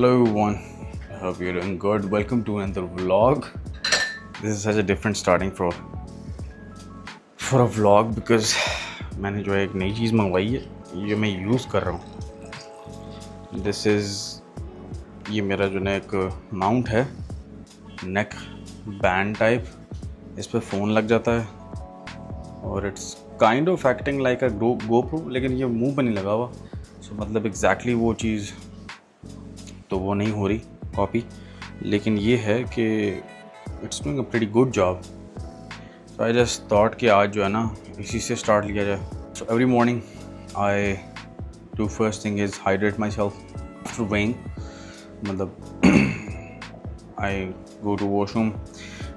Hello everyone, I hope you're doing good. Welcome to another vlog. This is such a different starting for a vlog because मैंने जो है एक नई चीज़ मंगवाई है ये मैं यूज़ कर रहा हूँ. This is ये मेरा जो है एक माउंट है, नेक बैंड टाइप. इस पर फ़ोन लग जाता है और it's kind of acting like a GoPro, लेकिन ये मुंह पर नहीं लगा हुआ. सो मतलब एग्जैक्टली वो चीज़ तो वो नहीं हो रही कॉपी, लेकिन ये है कि it's doing a pretty good job. So I just thought कि आज जो है ना इसी से स्टार्ट लिया जाए. So every morning I do first thing is hydrate my self after weighing. मतलब I go to washroom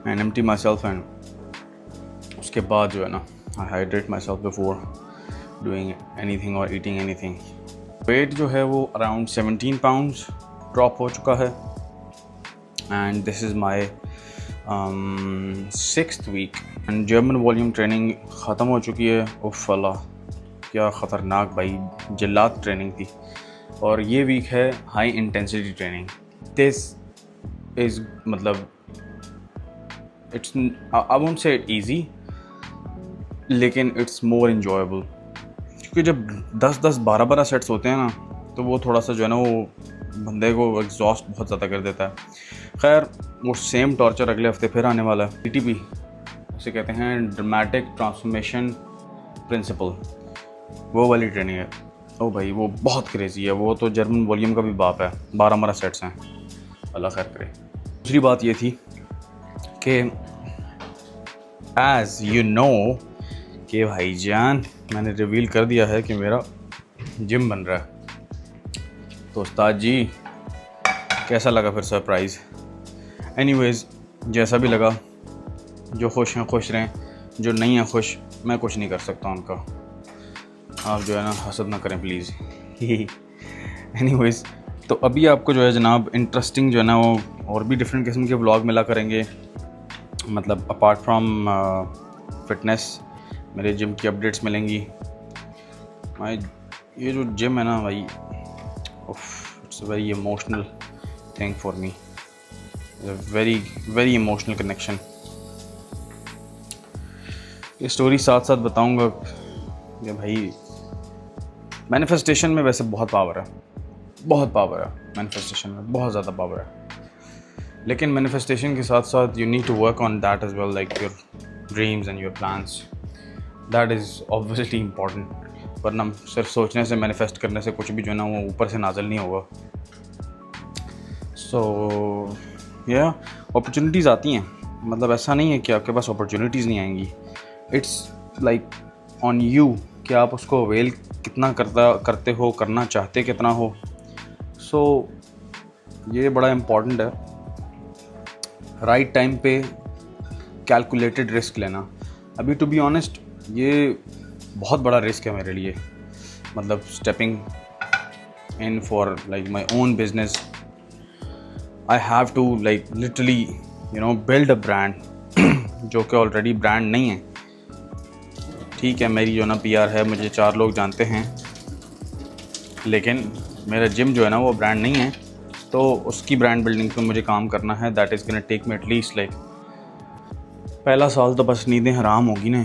and empty my self and उसके बाद जो है ना I hydrate my self before doing anything और ईटिंग एनीथिंग. वेट जो है वो अराउंड 17 पाउंड्स ड्रॉप हो चुका है and this is my 6th week. And German volume training ख़त्म हो चुकी है. उफ़ अल्लाह क्या ख़तरनाक भाई जिल्लात ट्रेनिंग थी. और ये वीक है high intensity training. This is मतलब it's I won't say it easy, लेकिन इट्स मोर इन्जॉयबल क्योंकि जब 10-10 12-12 सेट्स होते हैं ना तो वो थोड़ा सा जो है ना वो बंदे को एग्जॉस्ट बहुत ज़्यादा कर देता है. खैर वो सेम टॉर्चर अगले हफ्ते फिर आने वाला है. DTP उसे कहते हैं ड्रामेटिक ट्रांसफॉर्मेशन प्रिंसिपल, वो वाली ट्रेनिंग है. ओ भाई वो बहुत क्रेजी है. वो तो जर्मन वॉल्यूम का भी बाप है. 12 सेट्स हैं, अल्लाह खैर करे. दूसरी बात ये थी कि एज़ यू नो कि भाईजान मैंने रिवील कर दिया है कि मेरा जिम बन रहा है. तो उस्ताद जी कैसा लगा फिर सरप्राइज़? एनीवेज़ जैसा भी लगा, जो खुश हैं खुश रहें, जो नहीं हैं खुश मैं कुछ नहीं कर सकता उनका. आप जो है ना हसद ना करें प्लीज़. एनीवेज़ तो अभी आपको जो है जनाब इंटरेस्टिंग जो है ना वो और भी डिफरेंट किस्म के व्लॉग मिला करेंगे. मतलब अपार्ट फ्रॉम फिटनेस मेरे जिम की अपडेट्स मिलेंगी. ये जो जिम है ना भाई, it's a very emotional thing for me. Very emotional connection. ये स्टोरी साथ साथ बताऊंगा कि भाई मैनिफेस्टेशन में वैसे बहुत पावर है मैनिफेस्टेशन में बहुत ज़्यादा पावर है. लेकिन मैनिफेस्टेशन के साथ साथ you need to work on that as well, like your dreams and your plans. That is obviously important. वरना सिर्फ सोचने से मैनिफेस्ट करने से कुछ भी जो है ना वो ऊपर से नाज़िल नहीं होगा. सो या अपॉर्चुनिटीज़ आती हैं. मतलब ऐसा नहीं है कि आपके पास अपॉर्चुनिटीज़ नहीं आएंगी. इट्स लाइक ऑन यू कि आप उसको अवेल कितना करते हो, करना चाहते कितना हो. सो ये बड़ा इम्पॉर्टेंट है. राइट टाइम पे कैलकुलेटेड रिस्क लेना. अभी टू बी ऑनेस्ट ये बहुत बड़ा रिस्क है मेरे लिए. मतलब stepping in for like my own business. I have to like literally you know build a brand जो कि ऑलरेडी ब्रांड नहीं है. ठीक है मेरी जो ना PR है, मुझे 4 लोग जानते हैं, लेकिन मेरा जिम जो है ना वो ब्रांड नहीं है. तो उसकी ब्रांड बिल्डिंग पे मुझे काम करना है. That is gonna take me at least like पहला साल तो बस नींदें हराम होगी ना,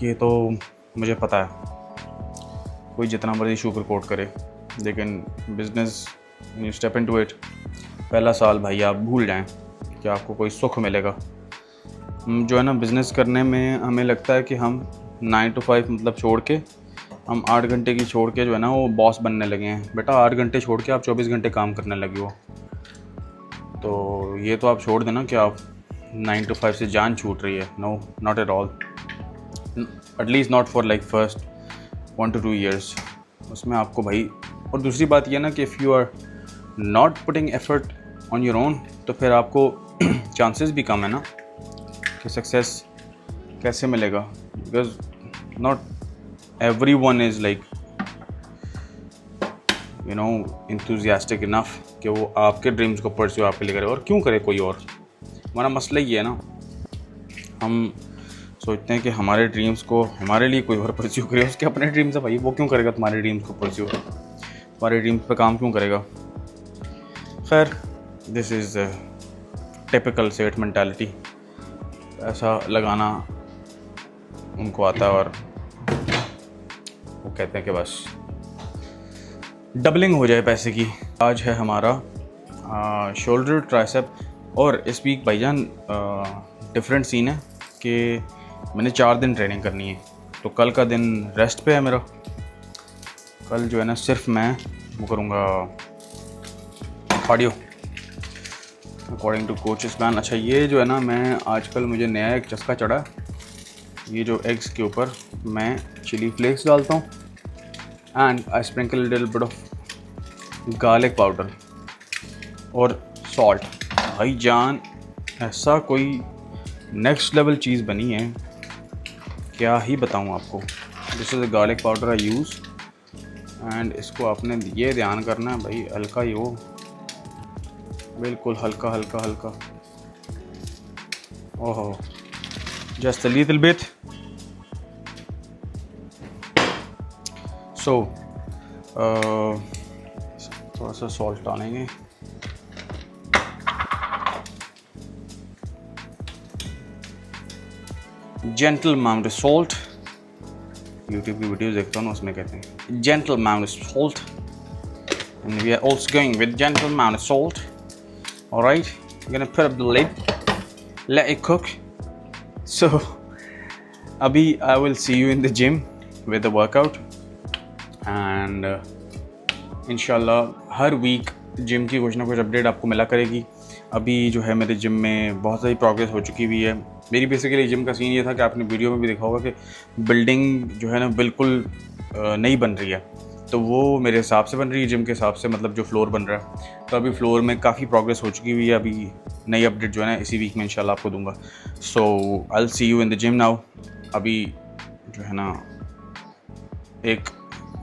ये तो मुझे पता है. कोई जितना मर्जी शुगर कोट करे, लेकिन business you step into it, पहला साल भाई आप भूल जाएं कि आपको कोई सुख मिलेगा. जो है ना बिज़नेस करने में हमें लगता है कि हम 9 to 5 मतलब छोड़ के हम 8 घंटे की छोड़ के जो है ना वो बॉस बनने लगे हैं. बेटा 8 घंटे छोड़ के आप 24 घंटे काम करने लगे हो. तो ये तो आप छोड़ देना कि आप 9 to 5 से जान छूट रही है. No, not at all. At least not for like first 1 to 2 years. उसमें आपको भाई. और दूसरी बात यह ना कि if you are not putting effort on your own तो फिर आपको चांसेस भी कम है ना कि सक्सेस कैसे मिलेगा. Because not every one is like you know enthusiastic enough कि वो आपके ड्रीम्स को परस्यू आपके लिए करे. और क्यों करे कोई और? हमारा मसला ये है ना, हम सोचते हैं कि हमारे ड्रीम्स को हमारे लिए कोई और परस्यू करे. उसके अपने ड्रीम्स है भाई, वो क्यों करेगा तुम्हारे ड्रीम्स को परस्यू? तुम्हारे ड्रीम्स पे काम क्यों करेगा? खैर दिस इज़ टिपिकल सेठ मेंटालिटी, ऐसा लगाना उनको आता है और वो कहते हैं कि बस डबलिंग हो जाए पैसे की। आज है हमारा शोल्डर ट्राइसेप, और इस वीक भाईजान डिफरेंट सीन है कि मैंने 4 दिन ट्रेनिंग करनी है, तो कल का दिन रेस्ट पे है मेरा। कल जो है ना सिर्फ मैं वो करूँगा cardio according to coaches plan. अच्छा ये जो है ना, मैं आजकल मुझे नया एक चस्का चढ़ा, ये जो एग्स के ऊपर मैं चिली फ्लेक्स डालता हूँ and I sprinkle little bit of garlic powder और सॉल्ट। भाईजान ऐसा कोई नेक्स्ट लेवल चीज़ बनी है, क्या ही बताऊँ आपको। This is the garlic powder I use and इसको आपने ये ध्यान करना है भाई, हल्का ही हो, बिल्कुल हल्का हल्का हल्का। ओहो, just a little bit. So थोड़ा सा सॉल्ट डालेंगे। Gentle amount of salt, YouTube की वीडियोस देखता हूँ ना, उसमें कहते हैं gentle amount of salt and we are also going with gentle amount of salt. Alright, you gonna put up the lid, let it cook. So अभी I will see you in the gym with the workout and इंशाल्लाह हर week gym की कुछ ना कुछ update आपको मिला करेगी। अभी जो है मेरे जिम में बहुत सारी प्रोग्रेस हो चुकी हुई है। मेरी बेसिकली जिम का सीन ये था कि आपने वीडियो में भी देखा होगा कि बिल्डिंग जो है ना बिल्कुल नई बन रही है, तो वो मेरे हिसाब से बन रही है जिम के हिसाब से, मतलब जो फ्लोर बन रहा है। तो अभी फ्लोर में काफ़ी प्रोग्रेस हो चुकी हुई है। अभी नई अपडेट जो है ना इसी वीक में इंशाल्लाह आपको दूंगा। So I will see you in the gym now. अभी जो है ना एक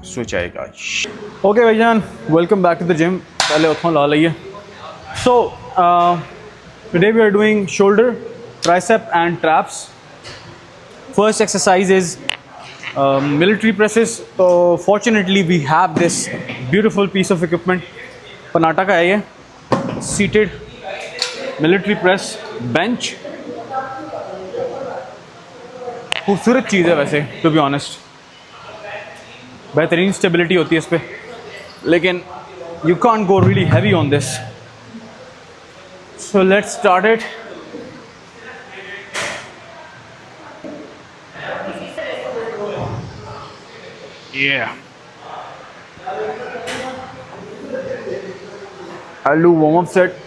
स्विच आएगा। ओके भाईजान, welcome back to the gym. पहले उठो ला लिया। So today we are doing shoulder, tricep and traps. First exercise is military presses. So fortunately we have this beautiful piece of equipment. Panata का है ये, seated military press bench. खूबसूरत चीज़ है वैसे, to be honest. बेहतरीन stability होती है इस पर, लेकिन you can't go really heavy on this. So let's start it. Yeah. I'll do warm-up set.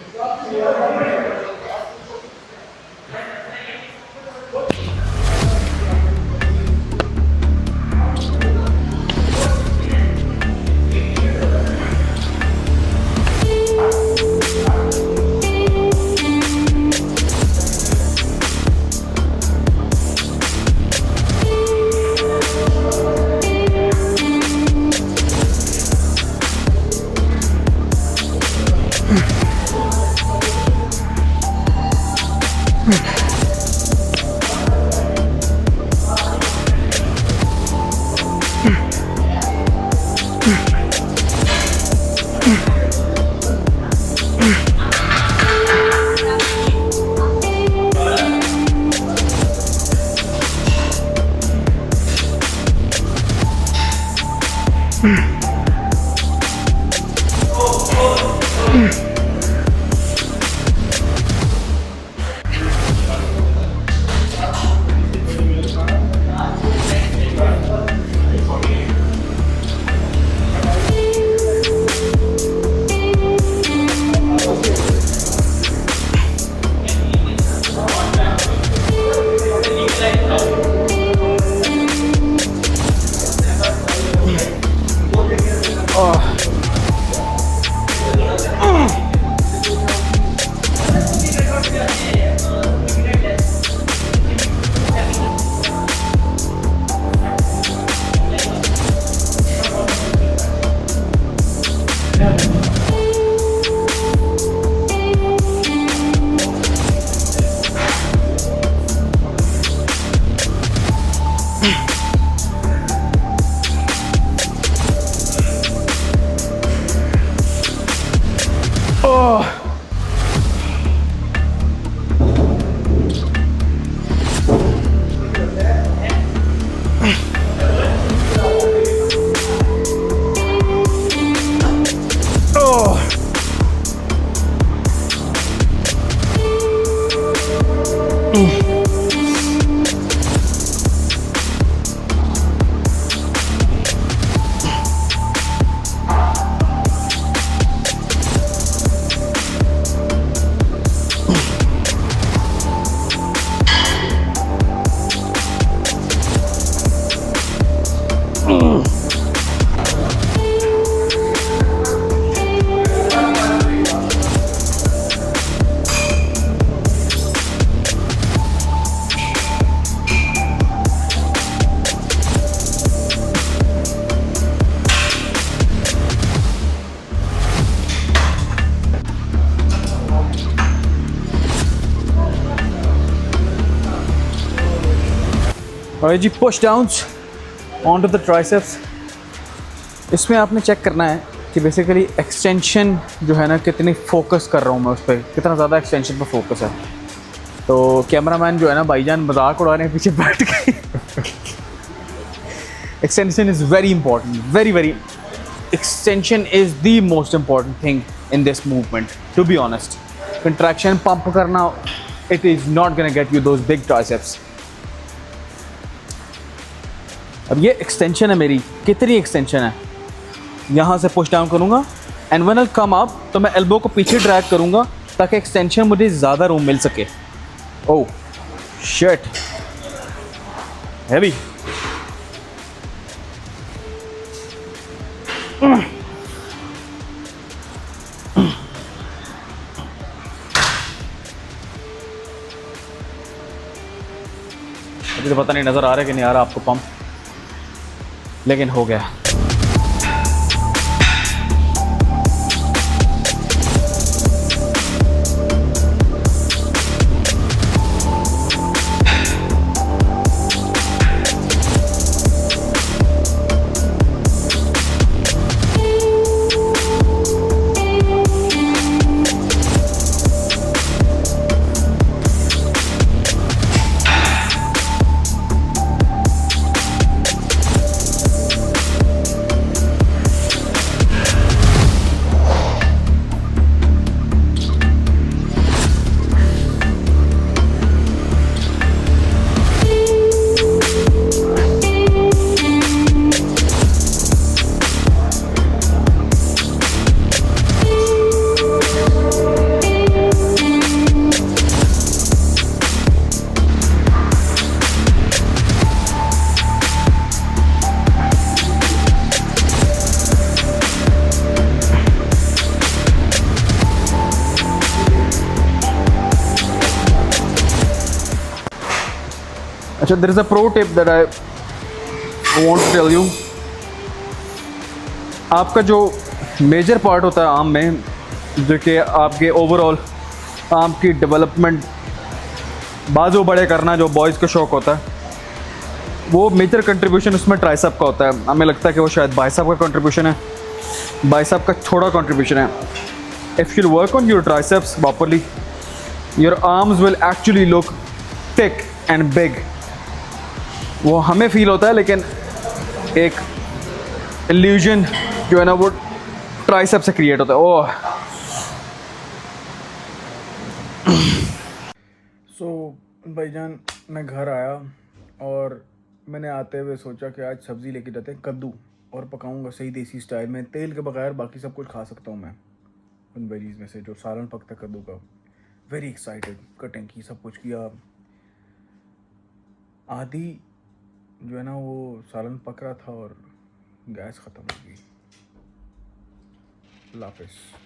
और जी push downs on to the triceps. इसमें आपने चेक करना है कि बेसिकली एक्सटेंशन जो है ना कितनी फोकस कर रहा हूँ मैं उस पर, कितना ज़्यादा एक्सटेंशन पर फोकस है। तो कैमरामैन जो है ना भाईजान मजाक उड़ा रहे हैं पीछे बैठ के। Extension is very important, very very. Extension is the most important thing in this movement, to be honest. Contraction pump करना, it is not gonna get you those big triceps. अब ये एक्सटेंशन है मेरी, कितनी एक्सटेंशन है, यहाँ से push down करूँगा and when I come up तो मैं एल्बो को पीछे ड्रैग करूँगा ताकि एक्सटेंशन मुझे ज़्यादा रूम मिल सके। Oh shit, heavy. अभी तो पता नहीं नज़र आ रहा है कि नहीं आ रहा आपको पंप, लेकिन हो गया। अच्छा, there is a pro tip that I want to tell you. आपका जो मेजर पार्ट होता है आर्म में, जो कि आपके ओवरऑल आर्म की डेवलपमेंट, बाजू बड़े करना जो बॉयज़ का शौक होता है, वो मेजर कंट्रीब्यूशन उसमें ट्राइसेप का होता है। हमें लगता है कि वो शायद बाइसेप का कंट्रीब्यूशन है, बाइसेप का थोड़ा कंट्रीब्यूशन है। If you work on your triceps properly, your arms will actually look thick and big. वो हमें फील होता है, लेकिन एक इल्यूजन जो है ना वो ट्राइसेप से क्रिएट होता है। ओह सो भाईजान, मैं घर आया और मैंने आते हुए सोचा कि आज सब्ज़ी लेके जाते हैं कद्दू, और पकाऊंगा सही देसी स्टाइल में, तेल के बगैर। बाकी सब कुछ खा सकता हूँ मैं उन वेजीज में से जो सालन पकता है कद्दू का। वेरी एक्साइटेड, कटिंग की, सब कुछ किया। आधी जो है ना वो सालन पक रहा था और गैस ख़त्म हो गई। अल्लाह हाफ़िज़।